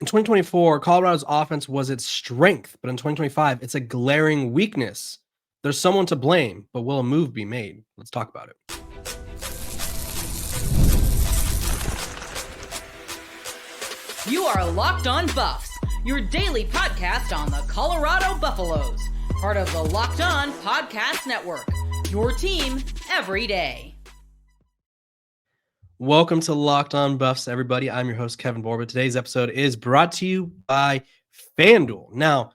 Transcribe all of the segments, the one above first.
In 2024, Colorado's offense was its strength, but in 2025, it's a glaring weakness. There's someone to blame, but will a move be made? Let's talk about it. You are Locked On Buffs, your daily podcast on the Colorado Buffaloes, part of the Locked On Podcast Network, your team every day. Welcome to Locked On Buffs, everybody. I'm your host, Kevin Borba. Today's episode is brought to you by FanDuel. Now,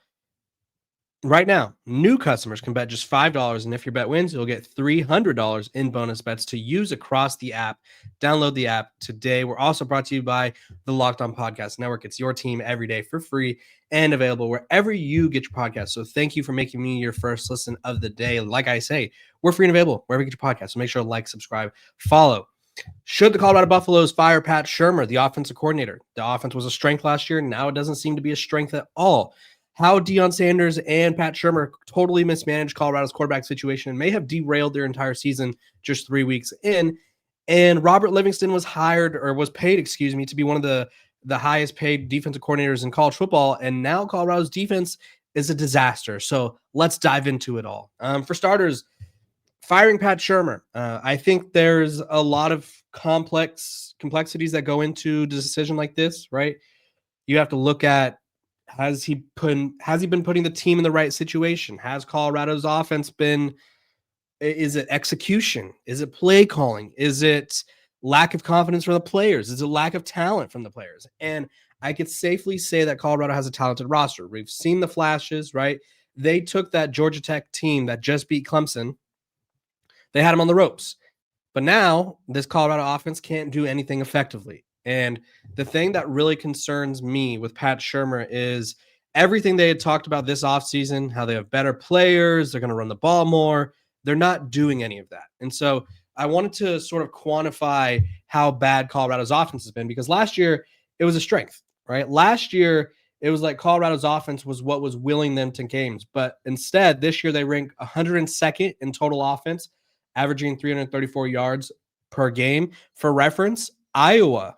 right now, new customers can bet just $5, and if your bet wins, you'll get $300 in bonus bets to use across the app. Download the app today. We're also brought to you by the Locked On Podcast Network. It's your team every day for free and available wherever you get your podcast. So thank you for making me your first listen of the day. Like I say, we're free and available wherever you get your podcast. So make sure to like, subscribe, follow. Should the Colorado Buffaloes fire Pat Shurmur, the offensive coordinator? The offense was a strength last year. Now it doesn't seem to be a strength at all. How Deion Sanders and Pat Shurmur totally mismanaged Colorado's quarterback situation and may have derailed their entire season just 3 weeks in. And Robert Livingston was paid, to be one of the highest paid defensive coordinators in college football. And now Colorado's defense is a disaster. So let's dive into it all. For starters, firing Pat Shurmur. I think there's a lot of complexities that go into a decision like this, right? You have to look at, has he been putting the team in the right situation? Has Colorado's offense is it execution? Is it play calling? Is it lack of confidence from the players? Is it lack of talent from the players? And I could safely say that Colorado has a talented roster. We've seen the flashes, right? They took that Georgia Tech team that just beat Clemson. They had him on the ropes. But now this Colorado offense can't do anything effectively. And the thing that really concerns me with Pat Shurmur is everything they had talked about this offseason, how they have better players, they're going to run the ball more. They're not doing any of that. And so I wanted to sort of quantify how bad Colorado's offense has been, because last year it was a strength, right? Last year it was like Colorado's offense was what was willing them to games. But instead, this year they rank 102nd in total offense, averaging 334 yards per game. For reference, Iowa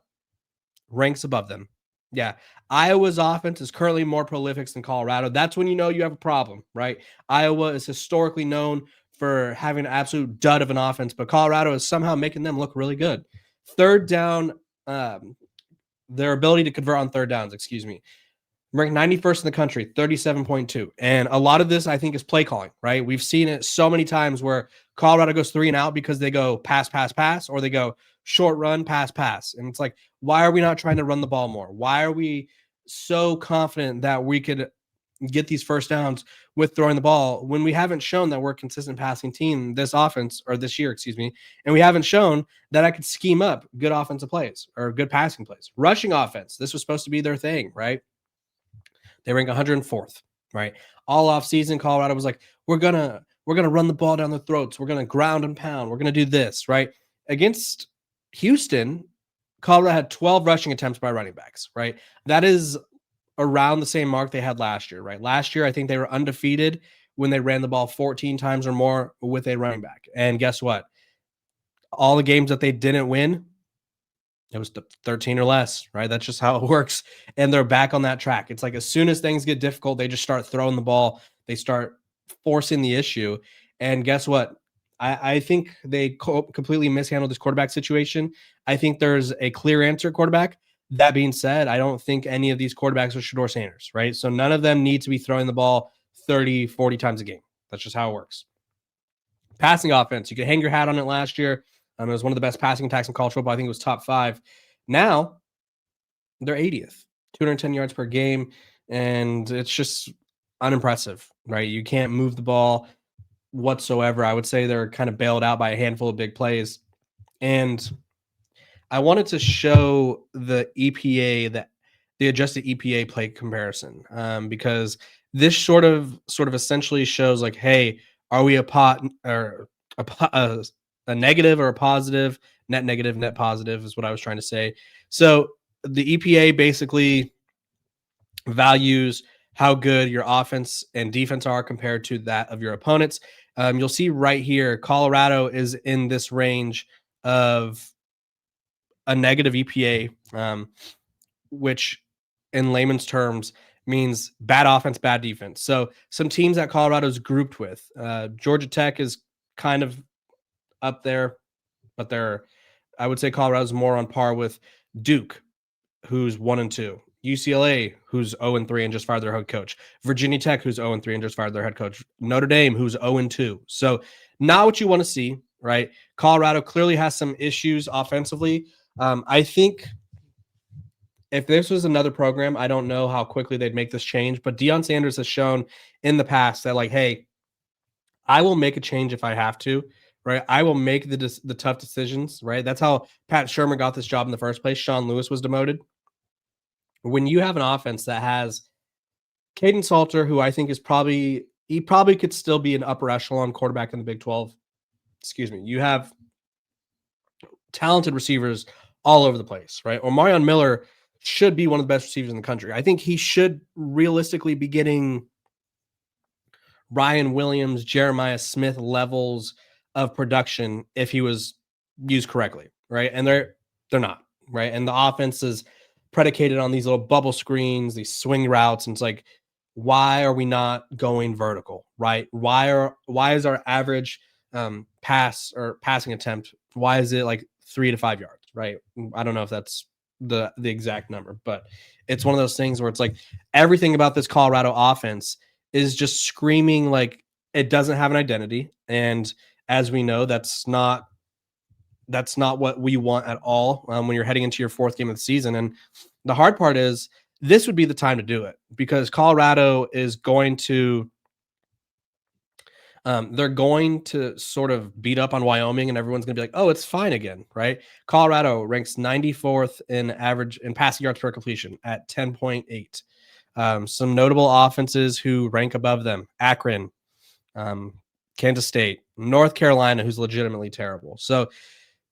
ranks above them. Yeah, Iowa's offense is currently more prolific than Colorado. That's when you know you have a problem, right? Iowa is historically known for having an absolute dud of an offense, but Colorado is somehow making them look really good. Third down, their ability to convert on third downs, ranked 91st in the country, 37.2. And a lot of this, I think, is play calling, right? We've seen it so many times where Colorado goes 3 and out because they go pass, pass, pass, or they go short run, pass, pass. And it's like, why are we not trying to run the ball more? Why are we so confident that we could get these first downs with throwing the ball when we haven't shown that we're a consistent passing team this year, and we haven't shown that I could scheme up good offensive plays or good passing plays. Rushing offense, this was supposed to be their thing, right? They rank 104th, right? All off season, Colorado was like, we're gonna run the ball down their throats. We're gonna ground and pound. We're gonna do this, right? Against Houston, Colorado had 12 rushing attempts by running backs, right? That is around the same mark they had last year, right? Last year, I think they were undefeated when they ran the ball 14 times or more with a running back. And guess what? All the games that they didn't win, it was 13 or less, right? That's just how it works. And they're back on that track. It's like as soon as things get difficult, they just start throwing the ball. They start forcing the issue. And guess what? I think they completely mishandled this quarterback situation. I think there's a clear answer quarterback. That being said, I don't think any of these quarterbacks are Shedeur Sanders, right? So none of them need to be throwing the ball 30, 40 times a game. That's just how it works. Passing offense, you could hang your hat on it last year. It was one of the best passing attacks in college football. I think it was top 5. Now they're 80th, 210 yards per game, and it's just unimpressive, right? You can't move the ball whatsoever. I would say they're kind of bailed out by a handful of big plays. And I wanted to show the the adjusted EPA play comparison, because this sort of essentially shows like, hey, are we a negative or a positive? Net negative, net positive is what I was trying to say. So the EPA basically values how good your offense and defense are compared to that of your opponents. You'll see right here, Colorado is in this range of a negative EPA, which in layman's terms means bad offense, bad defense. So some teams that Colorado's grouped with, Georgia Tech is kind of up there, but I would say Colorado's more on par with Duke, who's 1-2, UCLA, who's 0-3 and just fired their head coach, Virginia Tech, who's 0-3 and just fired their head coach, Notre Dame, who's 0-2. So not what you want to see, right? Colorado clearly has some issues offensively. I think if this was another program, I don't know how quickly they'd make this change, but Deion Sanders has shown in the past that, like, hey, I will make a change if I have to, right? I will make the tough decisions, right? That's how Pat Shurmur got this job in the first place. Sean Lewis was demoted. When you have an offense that has Kaidon Salter, who I think is probably could still be an upper echelon quarterback in the Big 12. Excuse me. You have talented receivers all over the place, right? Omarion Miller should be one of the best receivers in the country. I think he should realistically be getting Ryan Williams, Jeremiah Smith levels of production if he was used correctly, right? And they're not, right? And the offense is predicated on these little bubble screens, these swing routes, and it's like, why are we not going vertical, right? Why is our average pass or passing attempt, why is it like 3 to 5 yards, right? I don't know if that's the exact number, but it's one of those things where it's like everything about this Colorado offense is just screaming like it doesn't have an identity. And as we know, that's not what we want at all when you're heading into your fourth game of the season. And the hard part is this would be the time to do it because Colorado is going to they're going to sort of beat up on Wyoming and everyone's going to be like, oh, it's fine again, right? Colorado ranks 94th in average in passing yards per completion at 10.8. Some notable offenses who rank above them: Akron, Kansas State, North Carolina, who's legitimately terrible. So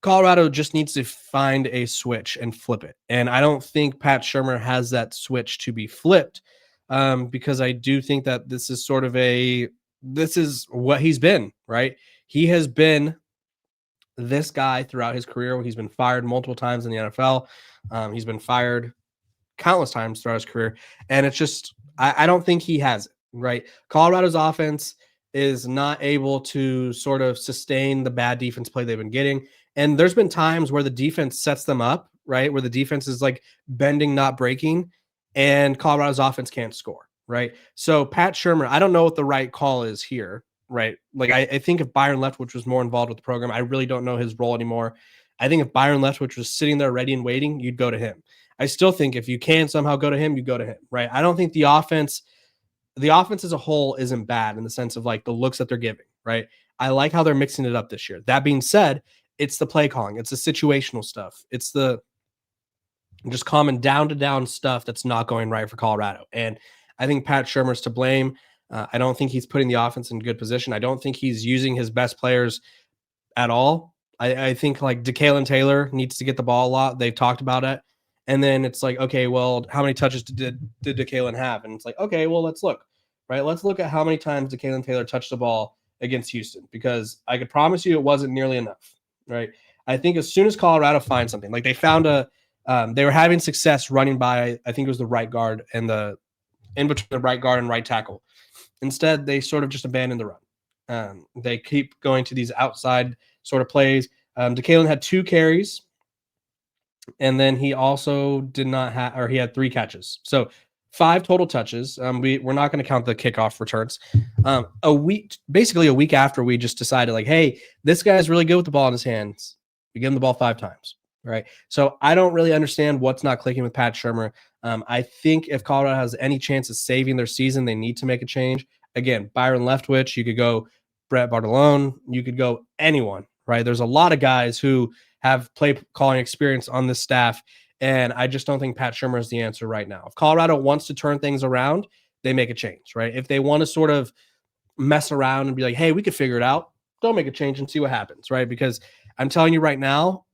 Colorado just needs to find a switch and flip it. And I don't think Pat Shurmur has that switch to be flipped because I do think that this is what he's been, right? He has been this guy throughout his career. He's been fired multiple times in the NFL. He's been fired countless times throughout his career. And it's just, I don't think he has it, right? Colorado's offense is not able to sort of sustain the bad defense play they've been getting. And there's been times where the defense sets them up, right? Where the defense is like bending, not breaking, and Colorado's offense can't score, right? So Pat Shurmur, I don't know what the right call is here, right? Like I think if Byron Leftwich was more involved with the program, I really don't know his role anymore. I think if Byron Leftwich was sitting there ready and waiting, you'd go to him. I still think if you can somehow go to him, you go to him, right? I don't think the offense as a whole isn't bad in the sense of like the looks that they're giving, right? I like how they're mixing it up this year. That being said, it's the play calling, it's the situational stuff, it's the just common down to down stuff that's not going right for Colorado. And I think Pat Shurmur's to blame. I don't think he's putting the offense in good position. I don't think he's using his best players at all. I think like DeKalen Taylor needs to get the ball a lot. They've talked about it. And then it's like, okay, well, how many touches did DeKalen have? And it's like, okay, well, let's look, right? Let's look at how many times DeKalen Taylor touched the ball against Houston, because I could promise you it wasn't nearly enough, right? I think as soon as Colorado finds something, like they found they were having success running by, I think it was the right guard and in between the right guard and right tackle. Instead, they sort of just abandoned the run. They keep going to these outside sort of plays. DeKalen had 2 carries, and then he also he had 3 catches. So 5 total touches. We're not going to count the kickoff returns. Basically a week after we just decided like, hey, this guy's really good with the ball in his hands. We give him the ball 5 times, right? So I don't really understand what's not clicking with Pat Shurmur. I think if Colorado has any chance of saving their season, they need to make a change. Again, Byron Leftwich, you could go Brett Bartolone, you could go anyone, right? There's a lot of guys who have play calling experience on this staff, and I just don't think Pat Shurmur is the answer right now. If Colorado wants to turn things around, they make a change, right? If they want to sort of mess around and be like, hey, we could figure it out, don't make a change and see what happens, right? Because I'm telling you right now,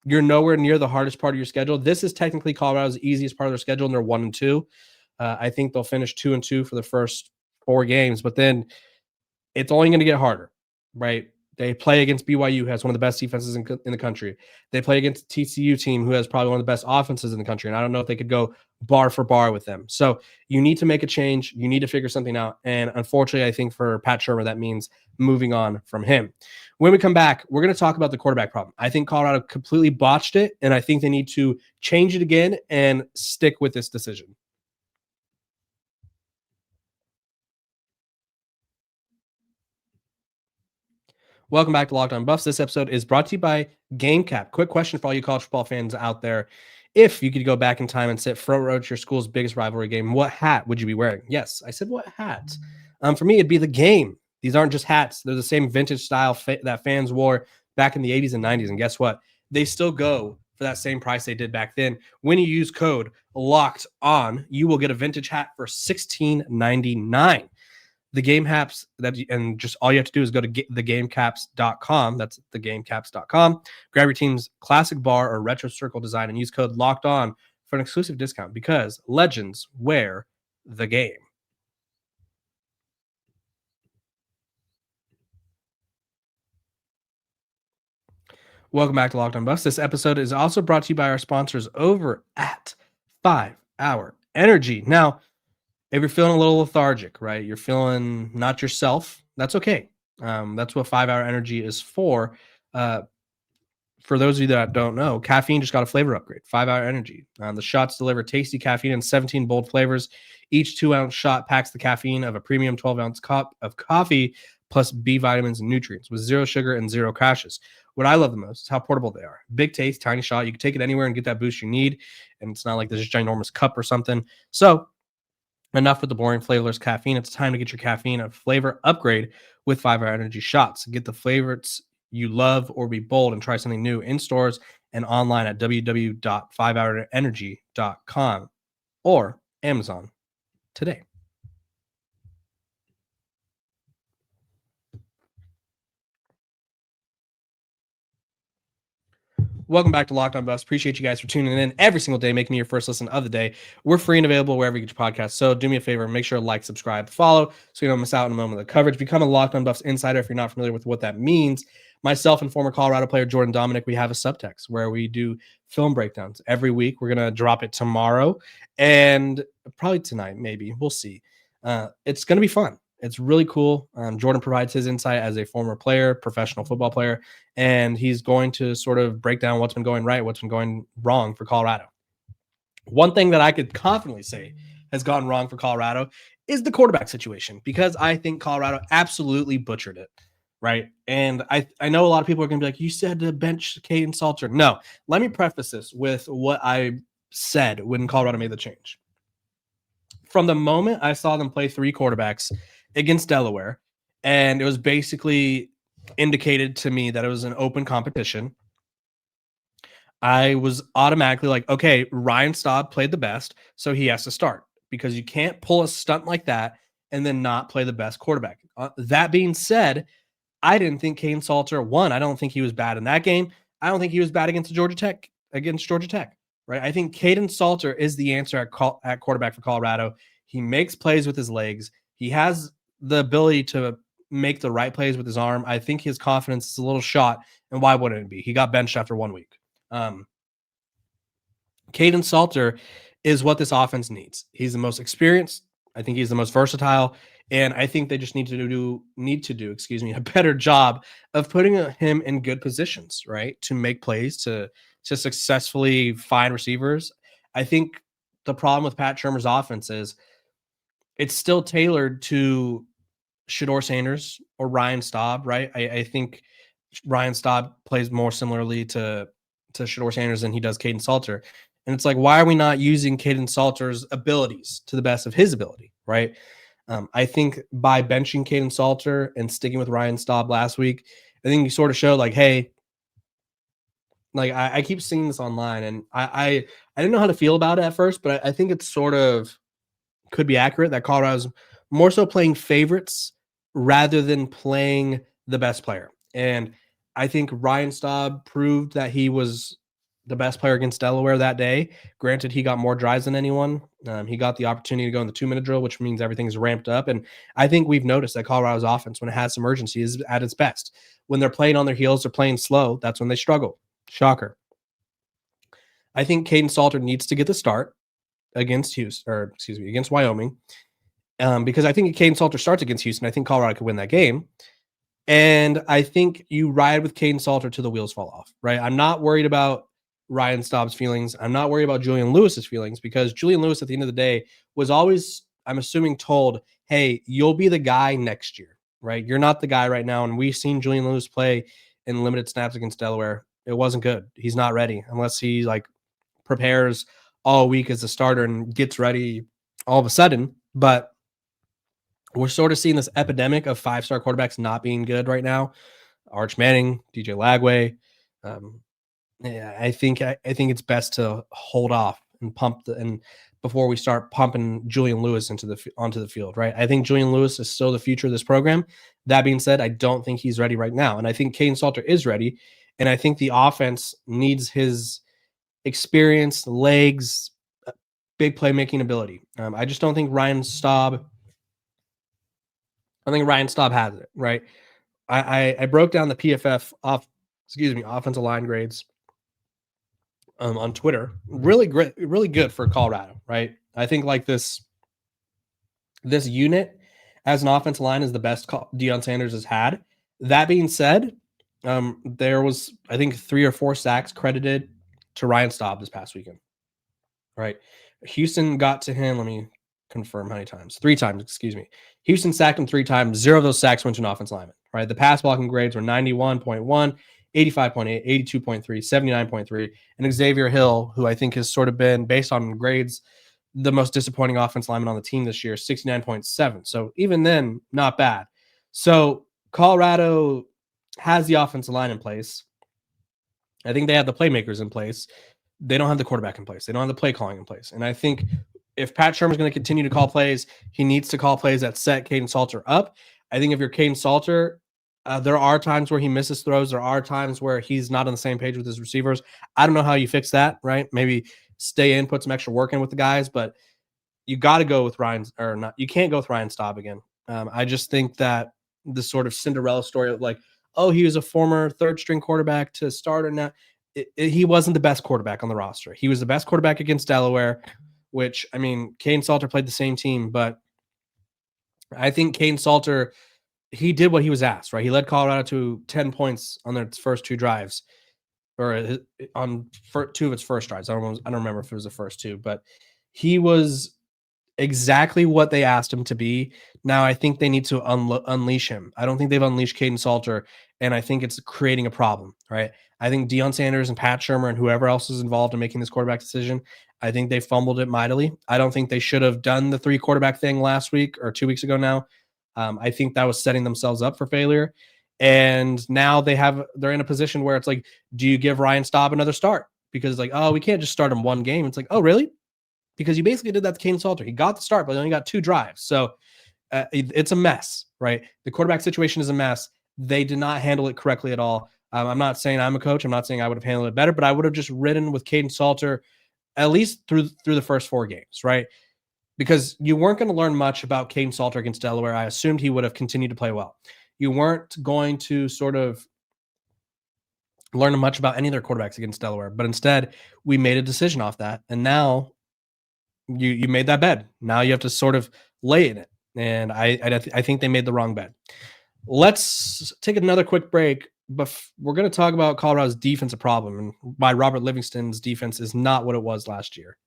you're nowhere near the hardest part of your schedule. This is technically Colorado's easiest part of their schedule, and they're 1-2. I think they'll finish 2-2 for the first 4 games, but then it's only going to get harder, right? They play against BYU, who has one of the best defenses in the country. They play against a TCU team who has probably one of the best offenses in the country. And I don't know if they could go bar for bar with them. So you need to make a change. You need to figure something out. And unfortunately, I think for Pat Shurmur, that means moving on from him. When we come back, we're going to talk about the quarterback problem. I think Colorado completely botched it, and I think they need to change it again and stick with this decision. Welcome back to Locked On Buffs. This episode is brought to you by GameCap. Quick question for all you college football fans out there. If you could go back in time and sit front row to your school's biggest rivalry game, what hat would you be wearing? Yes, I said what hat? For me, it'd be the game. These aren't just hats. They're the same vintage style that fans wore back in the 80s and 90s. And guess what? They still go for that same price they did back then. When you use code LOCKED ON, you will get a vintage hat for $16.99. The game caps and just all you have to do is go to thegamecaps.com. That's thegamecaps.com. Grab your team's classic bar or retro circle design and use code locked on for an exclusive discount because legends wear the game. Welcome back to Locked On Buffs. This episode is also brought to you by our sponsors over at 5 Hour Energy. Now, if you're feeling a little lethargic, right? You're feeling not yourself. That's okay. That's what 5 Hour Energy is for. For those of you that don't know, caffeine just got a flavor upgrade. 5 Hour Energy. The shots deliver tasty caffeine in 17 bold flavors. Each 2-ounce shot packs the caffeine of a premium 12-ounce cup of coffee plus B vitamins and nutrients with zero sugar and zero crashes. What I love the most is how portable they are. Big taste, tiny shot. You can take it anywhere and get that boost you need. And it's not like there's a ginormous cup or something. So enough with the boring flavorless caffeine. It's time to get your caffeine a flavor upgrade with 5 Hour Energy shots. Get the favorites you love or be bold and try something new in stores and online at www.5hourenergy.com or Amazon today. Welcome back to Locked On Buffs. Appreciate you guys for tuning in every single day, making me your first listen of the day. We're free and available wherever you get your podcast. So do me a favor, make sure to like, subscribe, follow, so you don't miss out on a moment of the coverage. Become a Locked On Buffs insider if you're not familiar with what that means. Myself and former Colorado player Jordan Dominic, we have a subtext where we do film breakdowns every week. We're going to drop it tomorrow and probably tonight, maybe. We'll see. It's going to be fun. It's really cool. Jordan provides his insight as a former player, professional football player, and he's going to sort of break down what's been going right, what's been going wrong for Colorado. One thing that I could confidently say has gone wrong for Colorado is the quarterback situation, because I think Colorado absolutely butchered it, right? And I know a lot of people are going to be like, you said to bench Kaidon Salter. No, let me preface this with what I said when Colorado made the change. From the moment I saw them play 3 quarterbacks against Delaware, and it was basically indicated to me that it was an open competition, I was automatically like, okay, Ryan Staub played the best, so he has to start, because you can't pull a stunt like that and then not play the best quarterback. That being said, I didn't think Kaidon Salter won. I don't think he was bad in that game. I don't think he was bad against Georgia Tech, right? I think Kaidon Salter is the answer at quarterback for Colorado. He makes plays with his legs. He has the ability to make the right plays with his arm. I think his confidence is a little shot, and why wouldn't it be? He got benched after 1 week. Kaidon Salter is what this offense needs. He's the most experienced. I think he's the most versatile, and I think they just need to do a better job of putting him in good positions, right, to make plays, to successfully find receivers. I think the problem with Pat Shurmur's offense is it's still tailored to Shedeur Sanders or Ryan Staub, right? I think Ryan Staub plays more similarly to Shedeur Sanders than he does Kaidon Salter. And it's like, why are we not using Kaidon Salter's abilities to the best of his ability, right? I think by benching Kaidon Salter and sticking with Ryan Staub last week, I think you sort of showed like, hey, like I keep seeing this online, and I didn't know how to feel about it at first, but I think it's sort of could be accurate that Colorado's more so playing favorites rather than playing the best player. And I think Ryan Staub proved that he was the best player against Delaware that day. Granted, he got more drives than anyone. He got the opportunity to go in the 2-minute drill, which means everything's ramped up. And I think we've noticed that Colorado's offense, when it has some urgency, is at its best. When they're playing on their heels, they're playing slow. That's when they struggle. Shocker. I think Kaidon Salter needs to get the start against against Wyoming. Because I think if Kaidon Salter starts against Houston, I think Colorado could win that game. And I think you ride with Kaidon Salter till the wheels fall off, right? I'm not worried about Ryan Staub's feelings. I'm not worried about Julian Lewis's feelings, because Julian Lewis at the end of the day was always, I'm assuming, told, hey, you'll be the guy next year, right? You're not the guy right now. And we've seen Julian Lewis play in limited snaps against Delaware. It wasn't good. He's not ready unless he prepares all week as a starter and gets ready all of a sudden. But we're sort of seeing this epidemic of 5-star quarterbacks not being good right now. Arch Manning, DJ Lagway. I think it's best to hold off and before we start pumping Julian Lewis onto the field, right? I think Julian Lewis is still the future of this program. That being said, I don't think he's ready right now, and I think Kaidon Salter is ready, and I think the offense needs his experience, legs, big playmaking ability. I just don't think Ryan Staub. I think Ryan Staub has it, right? I broke down the PFF offensive line grades on Twitter. Really great, really good for Colorado, right? I think this unit as an offensive line is the best Deion Sanders has had. That being said, there was, I think, 3 or 4 sacks credited to Ryan Staub this past weekend, right? Houston got to him. Let me confirm how many times. 3 times, excuse me. Houston sacked him 3 times. 0 of those sacks went to an offensive lineman, right? The pass blocking grades were 91.1, 85.8, 82.3, 79.3. And Xavier Hill, who I think has sort of been, based on grades, the most disappointing offensive lineman on the team this year, 69.7. So even then, not bad. So Colorado has the offensive line in place. I think they have the playmakers in place. They don't have the quarterback in place. They don't have the play calling in place. And I think if Pat Shurmur is going to continue to call plays, he needs to call plays that set Kaidon Salter up. I think if you're Kaidon Salter, there are times where he misses throws. There are times where he's not on the same page with his receivers. I don't know how you fix that, right? Maybe stay in, put some extra work in with the guys, but you got to go with you can't go with Ryan Staub again. I just think that the sort of Cinderella story of he was a former 3rd-string quarterback to starter now. He wasn't the best quarterback on the roster. He was the best quarterback against Delaware, which, I mean, Kaidon Salter played the same team, but I think Kaidon Salter, he did what he was asked, right? He led Colorado to 10 points on their first 2 drives, or on 2 of its first drives. I don't remember if it was the first 2, but he was exactly what they asked him to be. Now, I think they need to unleash him. I don't think they've unleashed Kaidon Salter, and I think it's creating a problem, right? I think Deion Sanders and Pat Shurmur and whoever else is involved in making this quarterback decision, I think they fumbled it mightily. I don't think they should have done the 3 quarterback thing last week or 2 weeks ago now. I think that was setting themselves up for failure. And now they're in a position where it's do you give Ryan Staub another start? Because we can't just start him one game. It's oh, really? Because you basically did that to Kaidon Salter. He got the start, but he only got 2 drives. So it's a mess, right? The quarterback situation is a mess. They did not handle it correctly at all. I'm not saying I'm a coach. I'm not saying I would have handled it better, but I would have just ridden with Kaidon Salter at least through the first 4 games, right? Because you weren't going to learn much about Kaidon Salter against Delaware. I assumed he would have continued to play well. You weren't going to sort of learn much about any of their quarterbacks against Delaware, but instead we made a decision off that, and now you made that bed. Now you have to sort of lay in it, and I think they made the wrong bed. Let's take another quick break, but we're going to talk about Colorado's defensive problem and why Robert Livingston's defense is not what it was last year.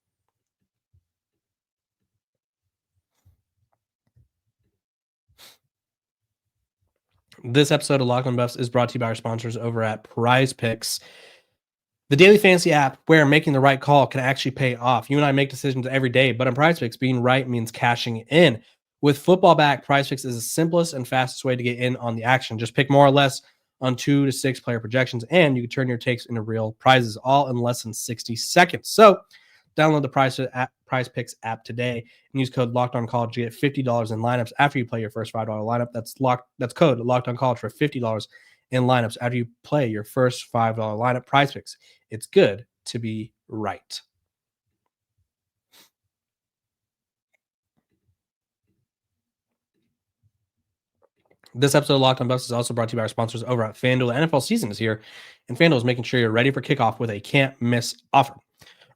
This episode of Locked On Buffs is brought to you by our sponsors over at Prize Picks, the daily fantasy app where making the right call can actually pay off. You and I make decisions every day, but on Prize Picks, being right means cashing in. With football back, Prize Picks is the simplest and fastest way to get in on the action. Just pick more or less on 2 to 6 player projections, and you can turn your takes into real prizes all in less than 60 seconds. So download the Prize Picks app today and use code LOCKEDONCollege to get $50 in lineups after you play your first $5 lineup. That's code LOCKEDONCollege for $50 in lineups after you play your first $5 lineup. Prize Picks. It's good to be right. This episode of Locked on Buffs is also brought to you by our sponsors over at FanDuel. The NFL season is here, and FanDuel is making sure you're ready for kickoff with a can't-miss offer.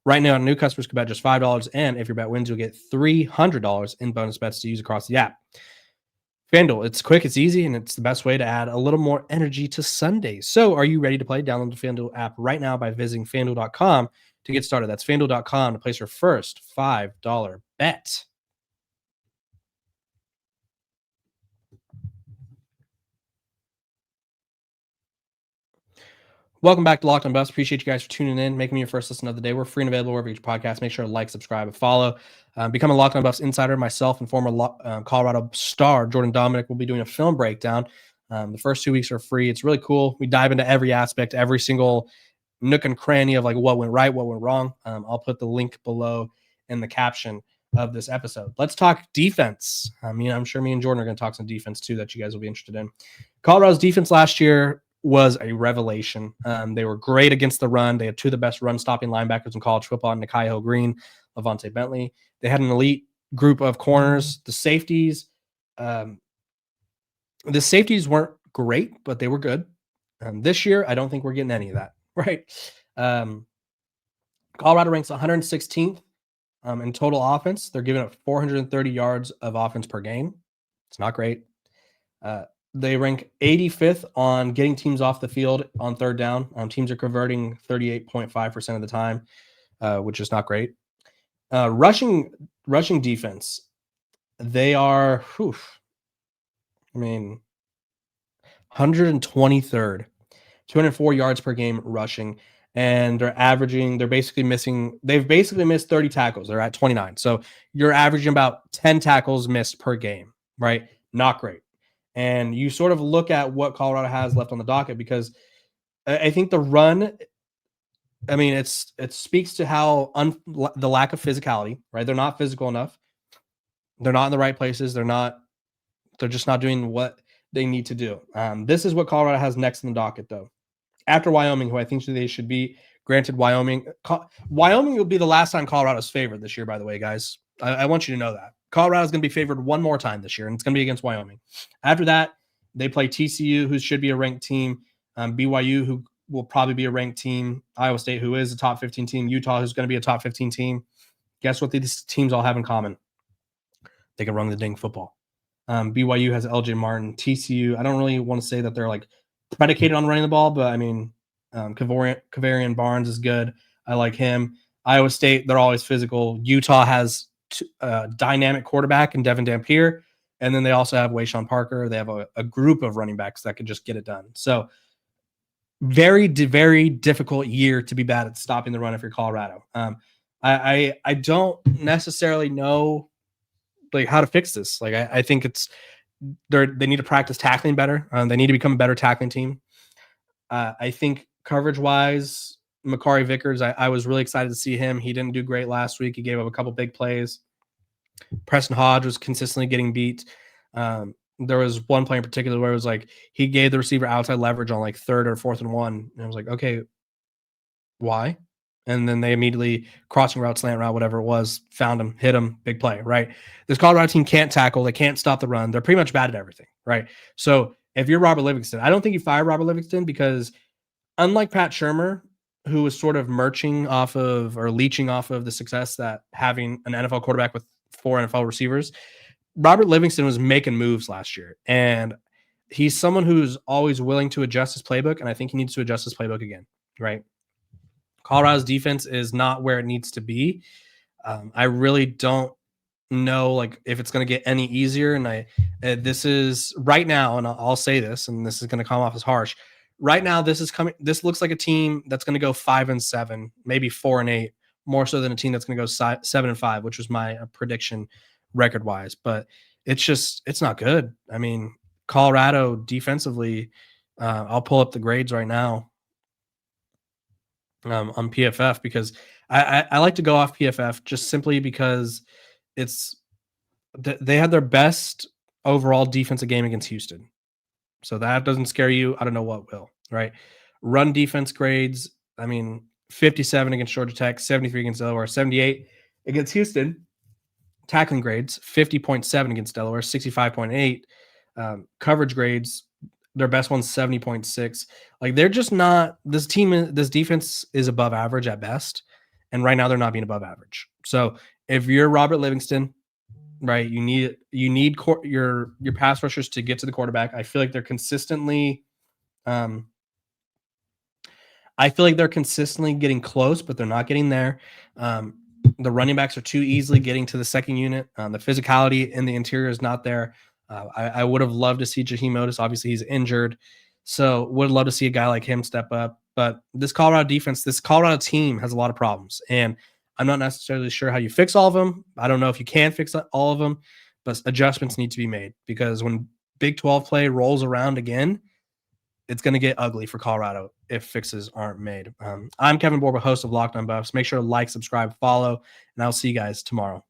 Right now, new customers can bet just $5, and if your bet wins, you'll get $300 in bonus bets to use across the app. FanDuel, it's quick, it's easy, and it's the best way to add a little more energy to Sundays. So are you ready to play? Download the FanDuel app right now by visiting FanDuel.com to get started. That's FanDuel.com to place your first $5 bet. Welcome back to Locked on Buffs. Appreciate you guys for tuning in, making me your first listen of the day. We're free and available wherever you get your podcast. Make sure to like, subscribe, and follow. Become a Locked on Buffs insider. Myself and former Colorado star Jordan Dominic will be doing a film breakdown. The first 2 weeks are free. It's really cool. We dive into every aspect, every single nook and cranny of like what went right, what went wrong. I'll put the link below in the caption of this episode. Let's talk defense. I'm sure me and Jordan are going to talk some defense too that you guys will be interested in. Colorado's defense last year was a revelation. They were great against the run. They had two of the best run-stopping linebackers in college football, Nikhai Hill-Green, Levante Bentley. They had an elite group of corners. The safeties weren't great, but they were good. This year, I don't think we're getting any of that, right? Colorado ranks 116th in total offense. They're giving up 430 yards of offense per game. It's not great. They rank 85th on getting teams off the field on third down. Teams are converting 38.5% of the time, which is not great. Rushing defense, they are, 123rd, 204 yards per game rushing, and they've basically missed 30 tackles. They're at 29. So you're averaging about 10 tackles missed per game, right? Not great. And you sort of look at what Colorado has left on the docket, because I think the run, it speaks to how the lack of physicality, right? They're not physical enough. They're not in the right places. They're just not doing what they need to do. This is what Colorado has next in the docket, though. After Wyoming, who I think they should be. Granted, Wyoming will be the last time Colorado's favored this year, by the way, guys. I want you to know that. Colorado's going to be favored one more time this year, and it's going to be against Wyoming. After that, they play TCU, who should be a ranked team, BYU, who will probably be a ranked team, Iowa State, who is a top 15 team, Utah, who's going to be a top 15 team. Guess what these teams all have in common? They can run the dang football. BYU has LJ Martin. TCU, I don't really want to say that they're like predicated on running the ball, but Kavarian Barnes is good. I like him. Iowa State, they're always physical. Utah has dynamic quarterback in Devin Dampier, and then they also have Wayshawn Parker. They have a group of running backs that can just get it done. So very, very difficult year to be bad at stopping the run if you're Colorado. I don't necessarily know like how to fix this. Like I think they need to practice tackling better. They need to become a better tackling team. I think coverage wise, Makari Vickers, I was really excited to see him. He didn't do great last week. He gave up a couple big plays. Preston Hodge was consistently getting beat. There was one play in particular where it was like he gave the receiver outside leverage on like 3rd or 4th and 1. And I was like, okay, why? And then they immediately crossing route, slant route, whatever it was, found him, hit him, big play, right? This Colorado team can't tackle. They can't stop the run. They're pretty much bad at everything, right? So if you're Robert Livingston, I don't think you fire Robert Livingston, because unlike Pat Shurmur, who was sort of leeching off of the success that having an NFL quarterback with 4 NFL receivers, Robert Livingston was making moves last year. And he's someone who's always willing to adjust his playbook, and I think he needs to adjust his playbook again, right? Colorado's defense is not where it needs to be. I really don't know like if it's going to get any easier. And this is right now, and I'll say this, and this is going to come off as harsh. Right now, this looks like a team that's going to go 5-7, maybe 4-8, more so than a team that's going to go 7-5, which was my prediction record wise. But it's not good. I mean, Colorado defensively, I'll pull up the grades right now on PFF, because I like to go off PFF just simply because they had their best overall defensive game against Houston. So that doesn't scare you. I don't know what will, right? Run defense grades. I mean, 57 against Georgia Tech, 73 against Delaware, 78 against Houston. Tackling grades, 50.7 against Delaware, 65.8. Coverage grades, their best one's 70.6. Like, they're just not, this defense is above average at best. And right now they're not being above average. So if you're Robert Livingston, right, you need your pass rushers to get to the quarterback. I feel like they're consistently getting close, but they're not getting there. The running backs are too easily getting to the second unit. The physicality in the interior is not there. I would have loved to see Jaheim Otis. Obviously, he's injured. So would love to see a guy like him step up. But this Colorado defense, this Colorado team has a lot of problems. And I'm not necessarily sure how you fix all of them. I don't know if you can fix all of them, but adjustments need to be made, because when Big 12 play rolls around again, it's going to get ugly for Colorado if fixes aren't made. I'm Kevin Borba, host of Locked On Buffs. Make sure to like, subscribe, follow, and I'll see you guys tomorrow.